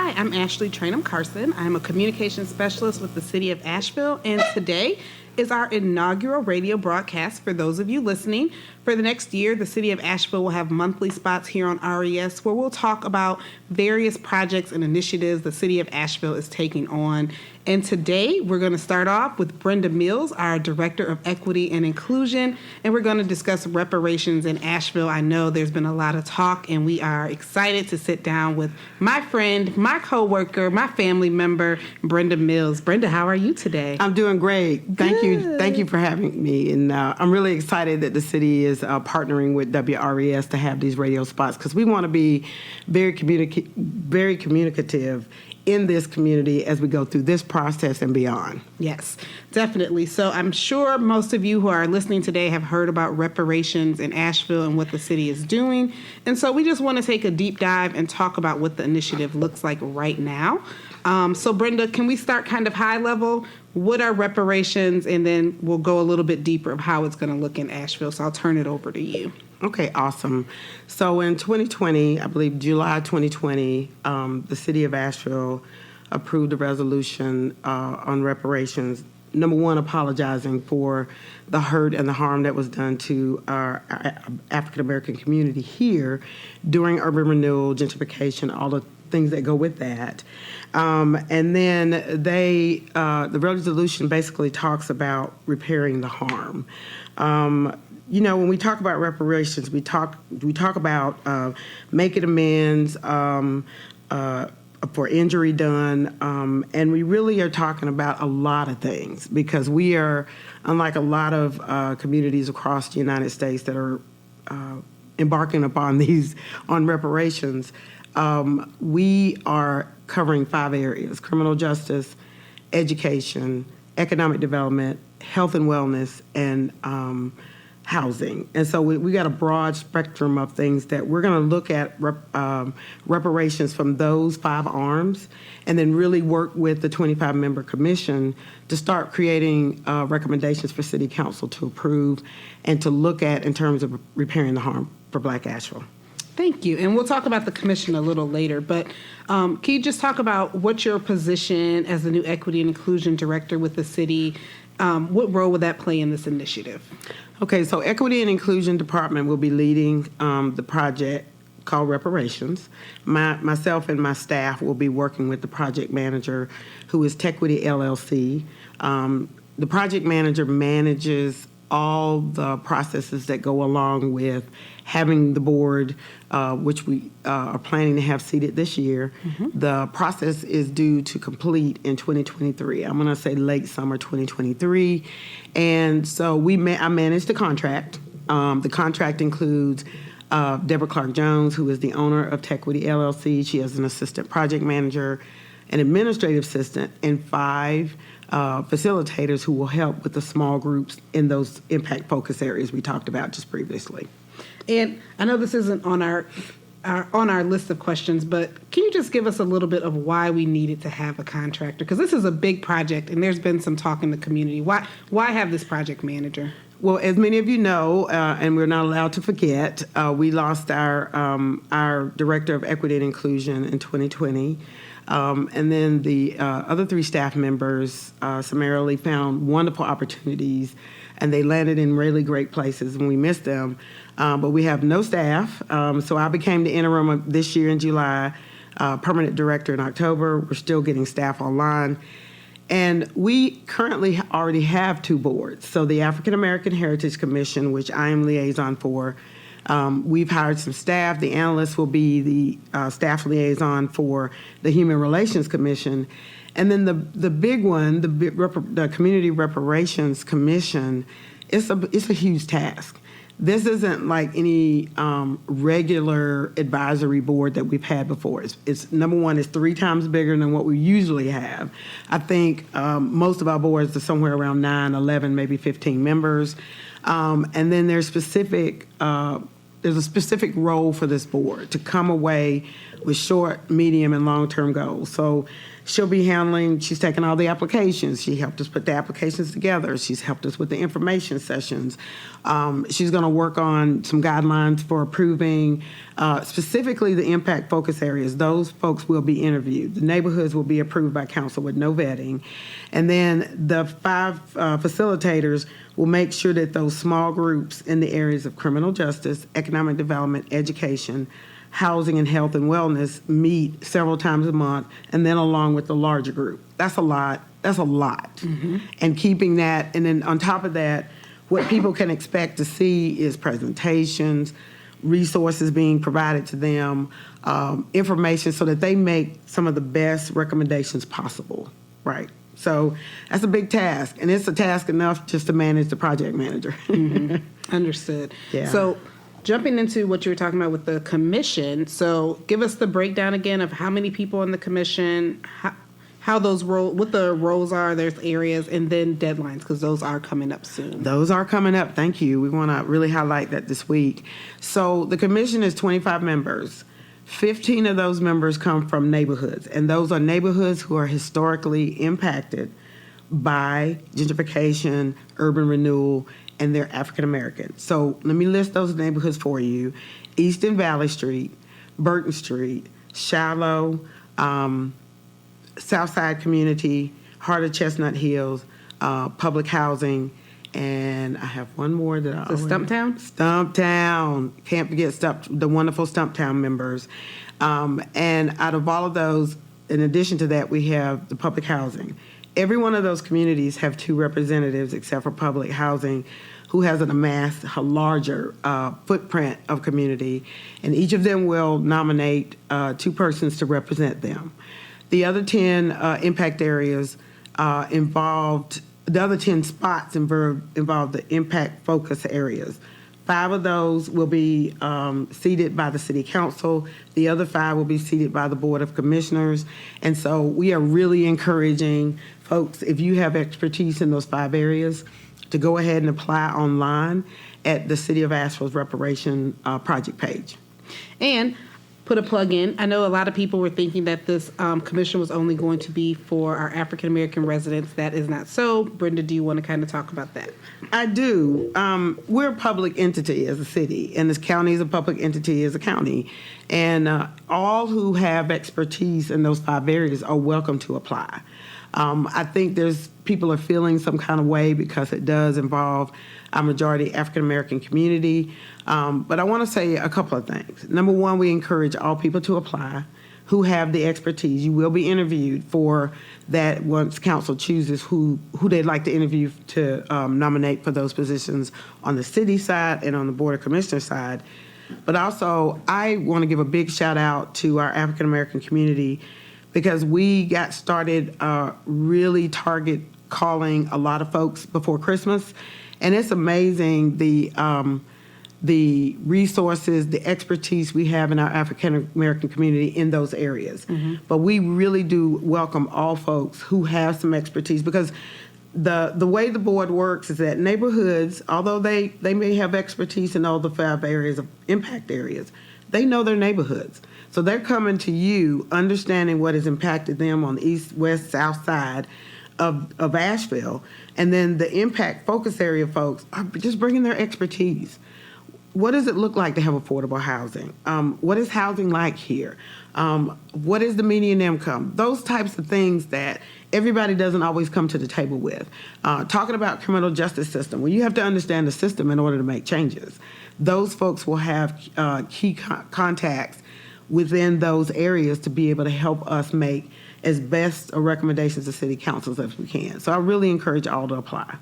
Hi, I'm Ashley Traynum-Carson. I'm a communications specialist with the City of Asheville, and today is our inaugural radio broadcast for those of you listening. For the next year, the City of Asheville will have monthly spots here on RES where we'll talk about various projects and initiatives the City of Asheville is taking on. And today, we're going to start off with Brenda Mills, our Director of Equity and Inclusion, and we're going to discuss reparations in Asheville. I know there's been a lot of talk, and we are excited to sit down with my friend, my coworker, my family member, Brenda Mills. Brenda, how are you today? I'm doing great. Thank you. Thank you for having me. And I'm really excited that the city is partnering with WRES to have these radio spots because we want to be very communicative in this community as we go through this process and beyond. Yes, definitely. So I'm sure most of you who are listening today have heard about reparations in Asheville and what the city is doing. And so we just want to take a deep dive and talk about what the initiative looks like right now. So Brenda, can we start kind of high level? What are reparations? And then we'll go a little bit deeper of how it's going to look in Asheville. So I'll turn it over to you. Okay, awesome. So in 2020, I believe July 2020, the City of Asheville approved a resolution on reparations. Number one, apologizing for the hurt and the harm that was done to our African-American community here during urban renewal, gentrification, all the things that go with that. And then the resolution basically talks about repairing the harm. You know, when we talk about reparations, we talk about making amends for injury done, and we really are talking about a lot of things because we are, unlike a lot of communities across the United States that are embarking on reparations, we are covering 5 areas: criminal justice, education, economic development, health and wellness, and housing. And so we got a broad spectrum of things that we're going to look at reparations from those 5 arms and then really work with the 25-member commission to start creating recommendations for City Council to approve and to look at in terms of repairing the harm for Black Asheville. Thank you. And we'll talk about the commission a little later, but can you just talk about what your position as the new Equity and Inclusion Director with the city, what role would that play in this initiative? Okay, so Equity and Inclusion Department will be leading the project called Reparations. Myself and my staff will be working with the project manager, who is Tequity LLC. The project manager manages all the processes that go along with having the board, which we are planning to have seated this year. Mm-hmm. The process is due to complete in 2023. I'm going to say late summer 2023. And so I manage the contract. The contract includes Deborah Clark-Jones, who is the owner of Tequity LLC. She has an assistant project manager, an administrative assistant, and 5 facilitators who will help with the small groups in those impact focus areas we talked about just previously. And I know this isn't on our list of questions, but can you just give us a little bit of why we needed to have a contractor? Because this is a big project, and there's been some talk in the community. Why have this project manager? Well, as many of you know, and we're not allowed to forget, we lost our Director of Equity and Inclusion in 2020. And then the other 3 staff members summarily found wonderful opportunities, and they landed in really great places, and we missed them. But we have no staff, so I became the interim this year in July, permanent director in October. We're still getting staff online. And we currently already have 2 boards. So the African American Heritage Commission, which I am liaison for, we've hired some staff. The analyst will be the staff liaison for the Human Relations Commission. And then the big one, the Community Reparations Commission, it's a huge task. This isn't like any regular advisory board that we've had before. It's number one, it's 3 times bigger than what we usually have. I think most of our boards are somewhere around 9, 11, maybe 15 members. And then there's specific there's a specific role for this board to come away with short, medium, and long-term goals. So she'll be she's taken all the applications. She helped us put the applications together. She's helped us with the information sessions. She's going to work on some guidelines for approving specifically the impact focus areas. Those folks will be interviewed. The neighborhoods will be approved by council with no vetting. And then the 5 facilitators will make sure that those small groups in the areas of criminal justice, economic development, education, housing and health and wellness meet several times a month, and then along with the larger group. That's a lot. Mm-hmm. And keeping that, and then on top of that, what people can expect to see is presentations, resources being provided to them, information so that they make some of the best recommendations possible, right? So that's a big task, and it's a task enough just to manage the project manager. Mm-hmm. Understood. Yeah. So jumping into what you were talking about with the commission, so give us the breakdown again of how many people in the commission, how those what the roles are, there's areas, and then deadlines, because those are coming up soon. Those are coming up. Thank you. We want to really highlight that this week. So the commission is 25 members. 15 of those members come from neighborhoods, and those are neighborhoods who are historically impacted by gentrification, urban renewal, and they're African American. So let me list those neighborhoods for you. East and Valley Street, Burton Street, Shiloh, Southside Community, Heart of Chestnut Hills, Public Housing, and I have one more that I Stumptown? Stumptown. Can't forget the wonderful Stumptown members. And out of all of those, in addition to that, we have the Public Housing. Every one of those communities have 2 representatives, except for Public Housing, who has amassed a larger footprint of community, and each of them will nominate 2 persons to represent them. The other 10 impact areas the other 10 spots involve the impact focus areas. 5 of those will be seated by the City Council. The other 5 will be seated by the Board of Commissioners. And so we are really encouraging folks, if you have expertise in those 5 areas, to go ahead and apply online at the City of Asheville's Reparations project page. And put a plug in. I know a lot of people were thinking that this commission was only going to be for our African American residents. That is not so. Brenda, do you want to kind of talk about that? I do. We're a public entity as a city, and this county is a public entity as a county. And all who have expertise in those 5 areas are welcome to apply. I think people are feeling some kind of way because it does involve our majority African American community. But I want to say a couple of things. Number one, we encourage all people to apply who have the expertise. You will be interviewed for that once council chooses who they'd like to interview to nominate for those positions on the city side and on the Board of Commissioners side. But also, I want to give a big shout out to our African American community, because we got started really target calling a lot of folks before Christmas. And it's amazing the resources, the expertise we have in our African American community in those areas. Mm-hmm. But we really do welcome all folks who have some expertise, because the way the board works is that neighborhoods, although they may have expertise in all the 5 areas of impact areas, they know their neighborhoods. So they're coming to you, understanding what has impacted them on the east, west, south side of Asheville. And then the impact focus area folks are just bringing their expertise. What does it look like to have affordable housing? What is housing like here? What is the median income? Those types of things that everybody doesn't always come to the table with. Talking about criminal justice system, well, you have to understand the system in order to make changes. Those folks will have key contacts within those areas to be able to help us make as best recommendations to city councils as we can. So I really encourage all to apply.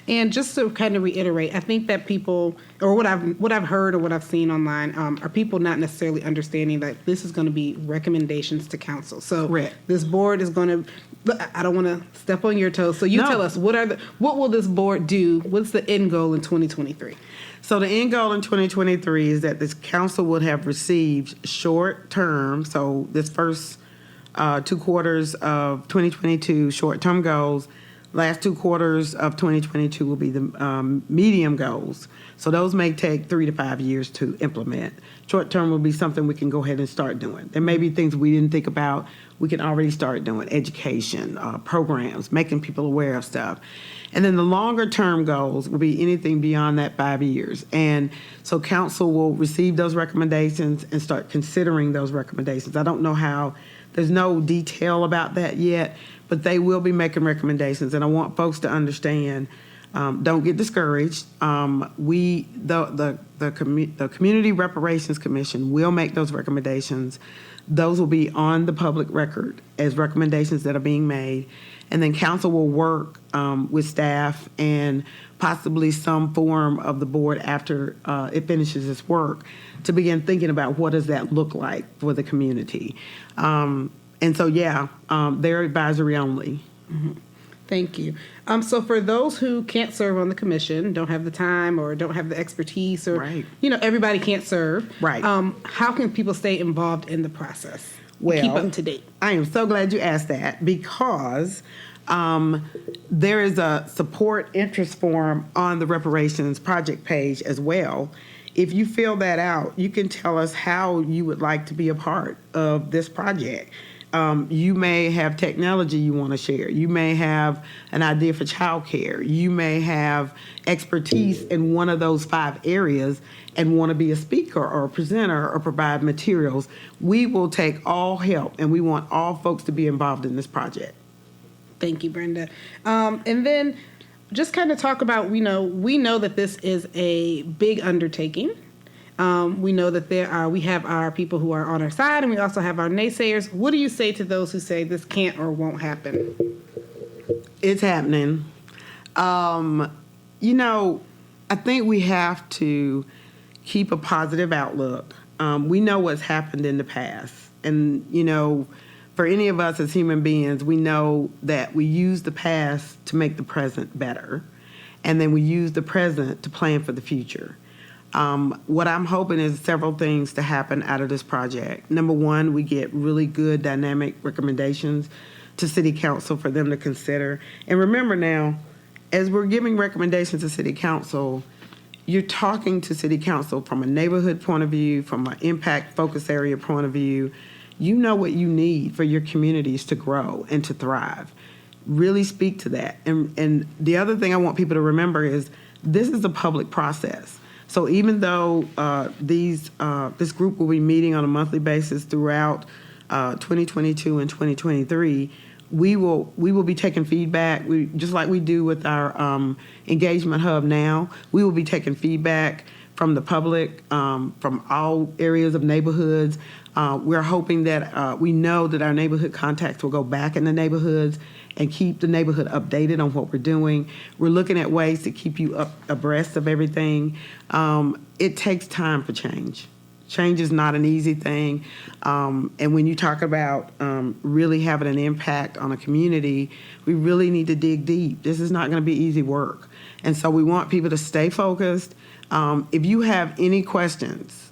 And just to kind of reiterate, I think that people, or what I've heard or what I've seen online, are people not necessarily understanding that this is going to be recommendations to council. So Correct. This board is going to, I don't want to step on your toes. So you tell us, what will this board do? What's the end goal in 2023? So the end goal in 2023 is that this council would have received short-term, so this first 2 quarters of 2022 short-term goals, Last 2 quarters of 2022 will be the medium goals. So those may take 3 to 5 years to implement. Short term will be something we can go ahead and start doing. There may be things we didn't think about we can already start doing, education, programs, making people aware of stuff. And then the longer term goals will be anything beyond that 5 years. And so council will receive those recommendations and start considering those recommendations. I don't know how, there's no detail about that yet, but they will be making recommendations. And I want folks to understand, don't get discouraged. The Community Reparations Commission will make those recommendations. Those will be on the public record as recommendations that are being made. And then council will work with staff and possibly some form of the board after it finishes its work to begin thinking about what does that look like for the community. And so, they're advisory only. Mm-hmm. Thank you. So for those who can't serve on the commission, don't have the time or don't have the expertise, or Right. Everybody can't serve. Right. How can people stay involved in the process? Well, Keep up to date. I am so glad you asked that because there is a support interest form on the reparations project page as well. If you fill that out, you can tell us how you would like to be a part of this project. You may have technology you want to share. You may have an idea for childcare. You may have expertise in one of those 5 areas and want to be a speaker or a presenter or provide materials. We will take all help, and we want all folks to be involved in this project. Thank you, Brenda. And then just kind of talk about, we know that this is a big undertaking. We know that we have our people who are on our side, and we also have our naysayers. What do you say to those who say this can't or won't happen? It's happening. I think we have to keep a positive outlook. We know what's happened in the past. And, for any of us as human beings, we know that we use the past to make the present better. And then we use the present to plan for the future. What I'm hoping is several things to happen out of this project. Number one, we get really good dynamic recommendations to City Council for them to consider. And remember now, as we're giving recommendations to City Council, you're talking to City Council from a neighborhood point of view, from an impact focus area point of view. You know what you need for your communities to grow and to thrive. Really speak to that. And the other thing I want people to remember is this is a public process. So even though this group will be meeting on a monthly basis throughout 2022 and 2023, we will be taking feedback. Just like we do with our engagement hub now, we will be taking feedback from the public, from all areas of neighborhoods. We're hoping that we know that our neighborhood contacts will go back in the neighborhoods and keep the neighborhood updated on what we're doing. We're looking at ways to keep you abreast of everything. It takes time for change. Change is not an easy thing. And when you talk about really having an impact on a community, we really need to dig deep. This is not going to be easy work. And so we want people to stay focused. If you have any questions,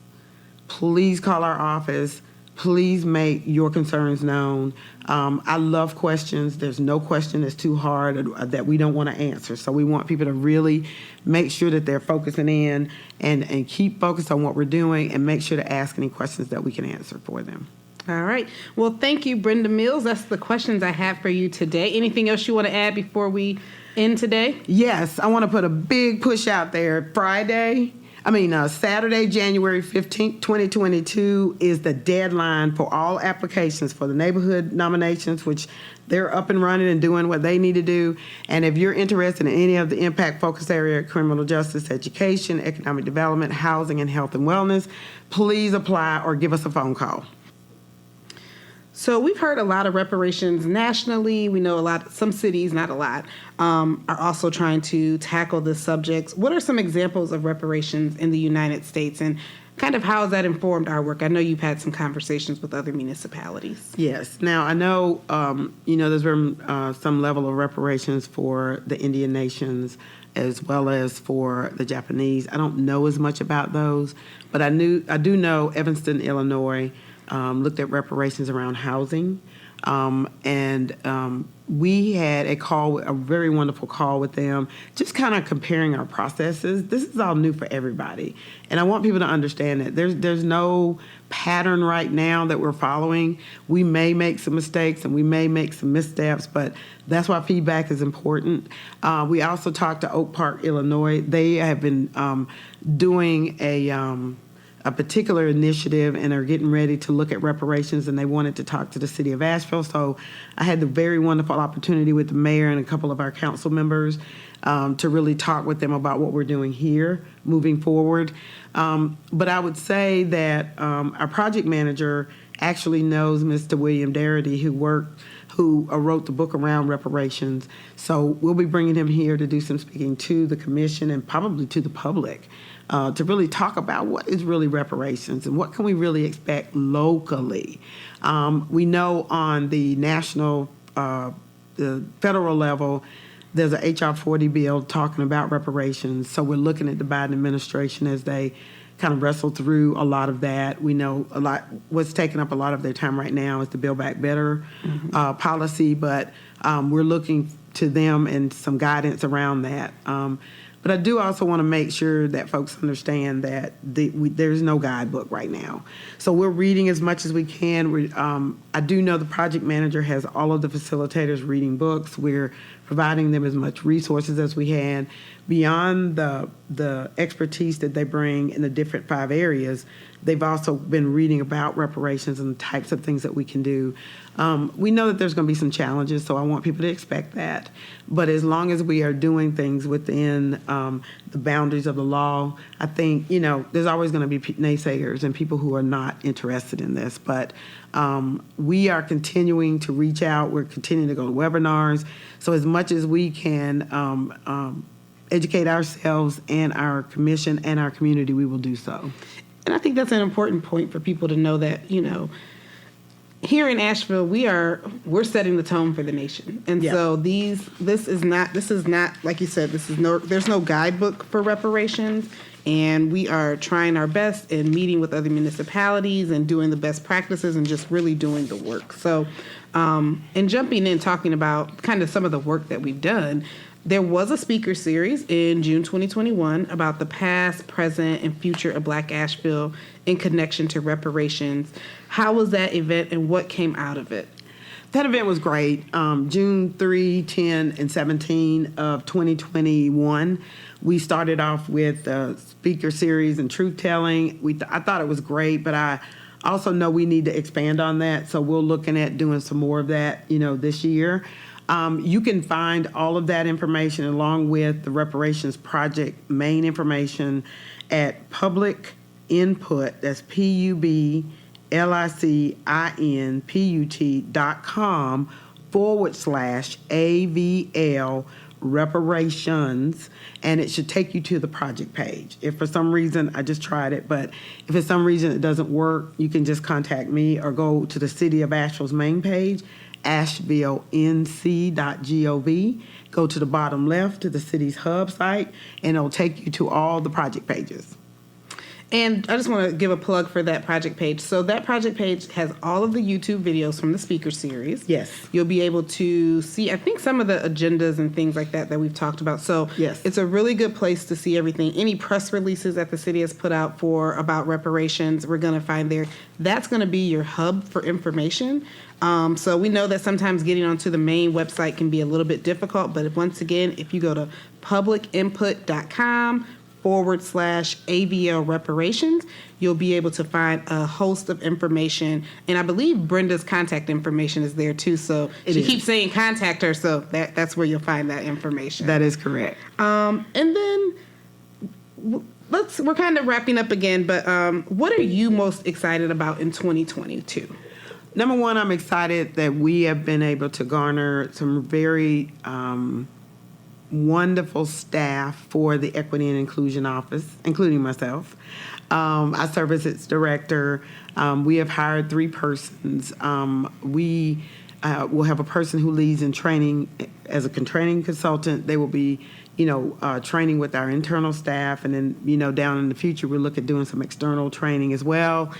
please call our office. Please make your concerns known. I love questions. There's no question that's too hard or that we don't want to answer. So we want people to really make sure that they're focusing in and keep focused on what we're doing and make sure to ask any questions that we can answer for them. All right. Well, thank you, Brenda Mills. That's the questions I have for you today. Anything else you want to add before we end today? Yes, I want to put a big push out there. Saturday, January 15th, 2022 is the deadline for all applications for the neighborhood nominations, which they're up and running and doing what they need to do. And if you're interested in any of the impact focus area, criminal justice, education, economic development, housing, and health and wellness, please apply or give us a phone call. So we've heard a lot of reparations nationally. We know some cities, not a lot, are also trying to tackle this subject. What are some examples of reparations in the United States, and kind of how has that informed our work? I know you've had some conversations with other municipalities. Yes. Now, I know, there's been some level of reparations for the Indian nations as well as for the Japanese. I don't know as much about those, but I do know Evanston, Illinois, looked at reparations around housing. We had a very wonderful call with them, just kind of comparing our processes. This is all new for everybody. And I want people to understand that there's no pattern right now that we're following. We may make some mistakes and we may make some missteps, but that's why feedback is important. We also talked to Oak Park, Illinois. They have been doing a particular initiative and are getting ready to look at reparations, and they wanted to talk to the City of Asheville. So I had the very wonderful opportunity with the mayor and a couple of our council members to really talk with them about what we're doing here moving forward. But I would say that our project manager actually knows Mr. William Darity, who wrote the book around reparations. So we'll be bringing him here to do some speaking to the commission and probably to the public to really talk about what is really reparations and what can we really expect locally. We know on the national, the federal level, there's a HR 40 bill talking about reparations. So we're looking at the Biden administration as they kind of wrestle through a lot of that. We know what's taking up a lot of their time right now is the Build Back Better policy, but we're looking to them and some guidance around that. But I do also want to make sure that folks understand that there's no guidebook right now. So we're reading as much as we can. I do know the project manager has all of the facilitators reading books. We're providing them as much resources as we can. Beyond the expertise that they bring in the different 5 areas, they've also been reading about reparations and the types of things that we can do. We know that there's going to be some challenges, so I want people to expect that. But as long as we are doing things within the boundaries of the law, I think, there's always going to be naysayers and people who are not interested in this. But we are continuing to reach out. We're continuing to go to webinars. So as much as we can educate ourselves and our commission and our community, we will do so. And I think that's an important point for people to know that, here in Asheville, we're setting the tone for the nation. And so this is not like you said, there's no guidebook for reparations, and we are trying our best in meeting with other municipalities and doing the best practices and just really doing the work. So and jumping in, talking about kind of some of the work that we've done, there was a speaker series in June 2021 about the past, present, and future of Black Asheville in connection to reparations. How was that event and what came out of it? That event was great. June 3, 10, and 17 of 2021, we started off with a speaker series and truth-telling. I thought it was great, but I also know we need to expand on that, so we're looking at doing some more of that, this year. You can find all of that information along with the reparations project main information at Public Input, that's publicinput.com/AVL reparations, and it should take you to the project page. If for some reason, I just tried it, but if for some reason it doesn't work, you can just contact me or go to the City of Asheville's main page, asheville.nc.gov. Go to the bottom left to the city's hub site, and it'll take you to all the project pages. And I just want to give a plug for that project page. So that project page has all of the YouTube videos from the speaker series. Yes. You'll be able to see, I think, some of the agendas and things like that we've talked about. So yes, it's a really good place to see everything. Any press releases that the city has put out about reparations, we're going to find there. That's going to be your hub for information. So we know that sometimes getting onto the main website can be a little bit difficult, but once again, if you go to publicinput.com/AVL reparations, you'll be able to find a host of information. And I believe Brenda's contact information is there too. So she keeps saying contact her, so that's where you'll find that information. That is correct. And then we're kind of wrapping up again, but what are you most excited about in 2022? Number one, I'm excited that we have been able to garner some very wonderful staff for the Equity and Inclusion Office, including myself. I serve as its director. We have hired 3 persons. We will have a person who leads in training as a training consultant. They will be training with our internal staff, and then, down in the future, we'll look at doing some external training as well.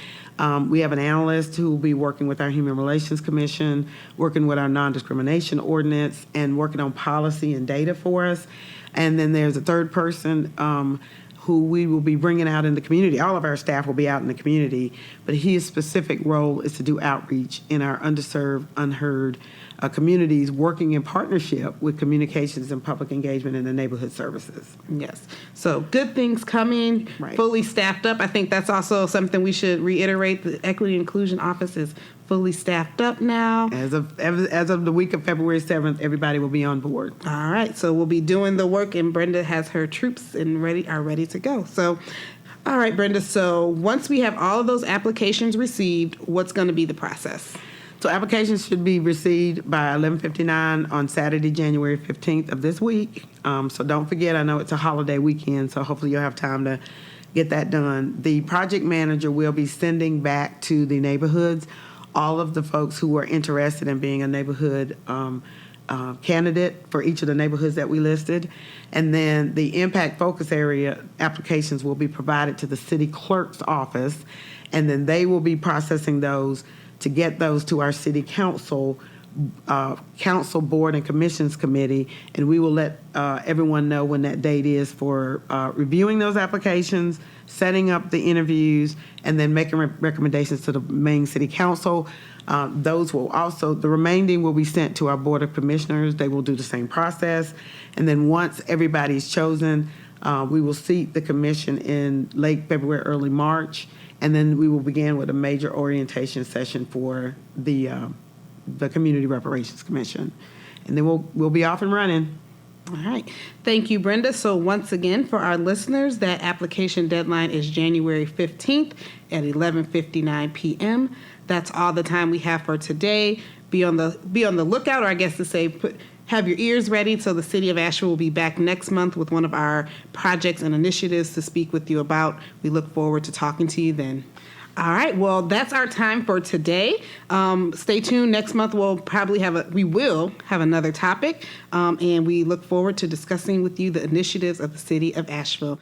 We have an analyst who will be working with our Human Relations Commission, working with our non-discrimination ordinance, and working on policy and data for us. And then there's a third person who we will be bringing out in the community. All of our staff will be out in the community, but his specific role is to do outreach in our underserved, unheard communities, working in partnership with communications and public engagement in the neighborhood services. Yes. So good things coming, Right. fully staffed up. I think that's also something we should reiterate. The Equity and Inclusion Office is fully staffed up now. As of the week of February 7th, everybody will be on board. All right. So we'll be doing the work, and Brenda has her troops and are ready to go. So, all right, Brenda. So once we have all of those applications received, what's going to be the process? So applications should be received by 11:59 on Saturday, January 15th of this week. So don't forget, I know it's a holiday weekend, so hopefully you'll have time to get that done. The project manager will be sending back to the neighborhoods all of the folks who are interested in being a neighborhood candidate for each of the neighborhoods that we listed. And then the impact focus area applications will be provided to the city clerk's office, and then they will be processing those to get those to our city council, board and commissions committee, and we will let everyone know when that date is for reviewing those applications, setting up the interviews, and then making recommendations to the main city council. Those will also, the remaining will be sent to our board of commissioners. They will do the same process, and then once everybody's chosen, we will seat the commission in late February, early March. And then we will begin with a major orientation session for the Community Reparations Commission. And then we'll be off and running. All right. Thank you, Brenda. So once again, for our listeners, that application deadline is January 15th at 11:59 p.m. That's all the time we have for today. Be on the lookout, or I guess to say, have your ears ready. So the City of Asheville will be back next month with one of our projects and initiatives to speak with you about. We look forward to talking to you then. All right. Well, that's our time for today. Stay tuned. Next month we will have another topic, and we look forward to discussing with you the initiatives of the City of Asheville.